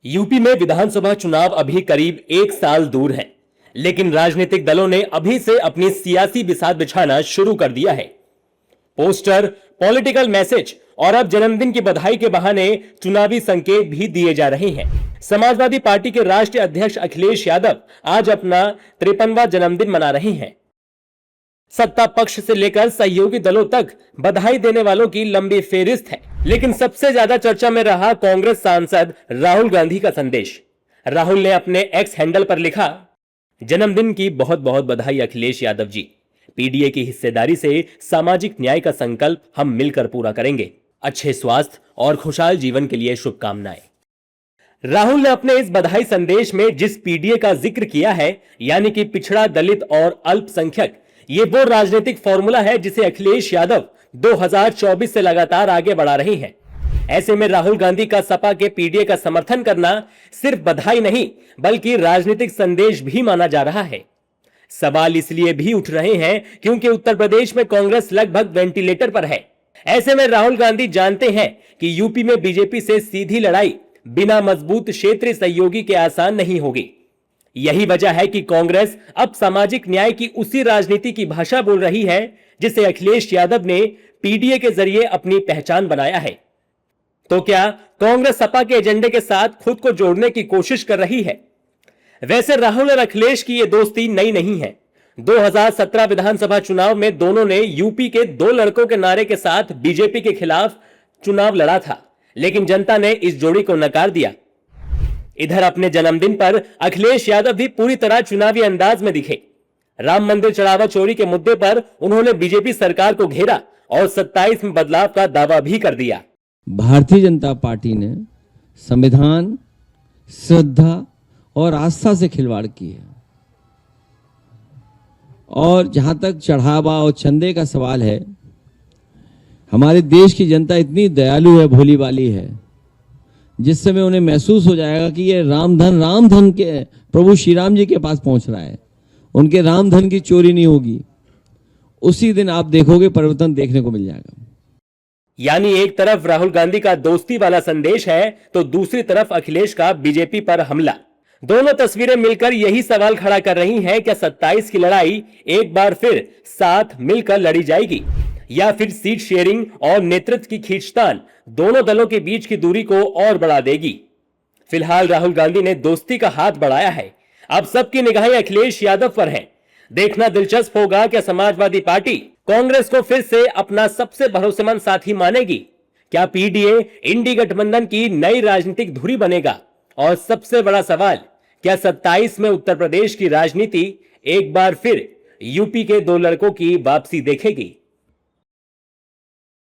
UP में विधानसभा चुनाव अभी करीब एक साल दूर है, लेकिन राजनीतिक दलों ने अभी से अपनी सियासी बिसात बिछाना शुरू कर दिया है। पोस्टर, पॉलिटिकल मैसेज और अब जन्मदिन की बधाई के बहाने चुनावी संकेत भी दिए जा रहे हैं। समाजवादी पार्टी के राष्ट्रीय अध्यक्ष अखिलेश यादव आज अपना 53वां जन्मदिन मना रहे हैं। सत्ता पक्ष से लेकर सहयोगी दलों तक बधाई देने वालों की लंबी फेहरिस्त है, लेकिन सबसे ज्यादा चर्चा में रहा कांग्रेस सांसद राहुल गांधी का संदेश। राहुल ने अपने एक्स हैंडल पर लिखा, जन्मदिन की बहुत बहुत बधाई अखिलेश यादव जी। पीडीए की हिस्सेदारी से सामाजिक न्याय का संकल्प हम मिलकर पूरा करेंगे। अच्छे स्वास्थ्य और खुशहाल जीवन के लिए शुभकामनाएं। राहुल ने अपने इस बधाई संदेश में जिस पीडीए का जिक्र किया है, यानी कि पिछड़ा, दलित और अल्पसंख्यक, ये वो राजनीतिक फॉर्मूला है जिसे अखिलेश यादव 2024 से लगातार आगे बढ़ा रहे हैं। ऐसे में राहुल गांधी का सपा के पीडीए का समर्थन करना सिर्फ बधाई नहीं, बल्कि राजनीतिक संदेश भी माना जा रहा है। सवाल इसलिए भी उठ रहे हैं क्योंकि उत्तर प्रदेश में कांग्रेस लगभग वेंटिलेटर पर है। ऐसे में राहुल गांधी जानते हैं कि यूपी में बीजेपी से सीधी लड़ाई बिना मजबूत क्षेत्रीय सहयोगी के आसान नहीं होगी। यही वजह है कि कांग्रेस अब सामाजिक न्याय की उसी राजनीति की भाषा बोल रही है जिसे अखिलेश यादव ने पीडीए के जरिए अपनी पहचान बनाया है। तो क्या कांग्रेस सपा के एजेंडे के साथ खुद को जोड़ने की कोशिश कर रही है? वैसे राहुल और अखिलेश की यह दोस्ती नई नहीं है। 2017 विधानसभा चुनाव में दोनों ने यूपी के दो लड़कों के नारे के साथ बीजेपी के खिलाफ चुनाव लड़ा था, लेकिन जनता ने इस जोड़ी को नकार दिया। इधर अपने जन्मदिन पर अखिलेश यादव भी पूरी तरह चुनावी अंदाज में दिखे। राम मंदिर चढ़ावा चोरी के मुद्दे पर उन्होंने बीजेपी सरकार को घेरा और 27 में बदलाव का दावा भी कर दिया। भारतीय जनता पार्टी ने संविधान, श्रद्धा और आस्था से खिलवाड़ की है। और जहां तक चढ़ावा और चंदे का सवाल है, हमारे देश की जनता इतनी दयालु है, भोली वाली है, जिस समय उन्हें महसूस हो जाएगा कि ये रामधन के प्रभु श्री राम जी के पास पहुंच रहा है, उनके रामधन की चोरी नहीं होगी, उसी दिन आप देखोगे परिवर्तन देखने को मिल जाएगा। यानी एक तरफ राहुल गांधी का दोस्ती वाला संदेश है, तो दूसरी तरफ अखिलेश का बीजेपी पर हमला। दोनों तस्वीरें मिलकर यही सवाल खड़ा कर रही हैं, क्या 27 की लड़ाई एक बार फिर साथ मिलकर लड़ी जाएगी, या फिर सीट शेयरिंग और नेतृत्व की खींचतान दोनों दलों के बीच की दूरी को और बढ़ा देगी? फिलहाल राहुल गांधी ने दोस्ती का हाथ बढ़ाया है। अब सबकी निगाहें अखिलेश यादव पर हैं। देखना दिलचस्प होगा कि समाजवादी पार्टी कांग्रेस को फिर से अपना सबसे भरोसेमंद साथी मानेगी। क्या पीडीए इंडी गठबंधन की नई राजनीतिक धुरी बनेगा? और सबसे बड़ा सवाल, क्या 27 में उत्तर प्रदेश की राजनीति एक बार फिर यूपी के दो लड़कों की वापसी देखेगी?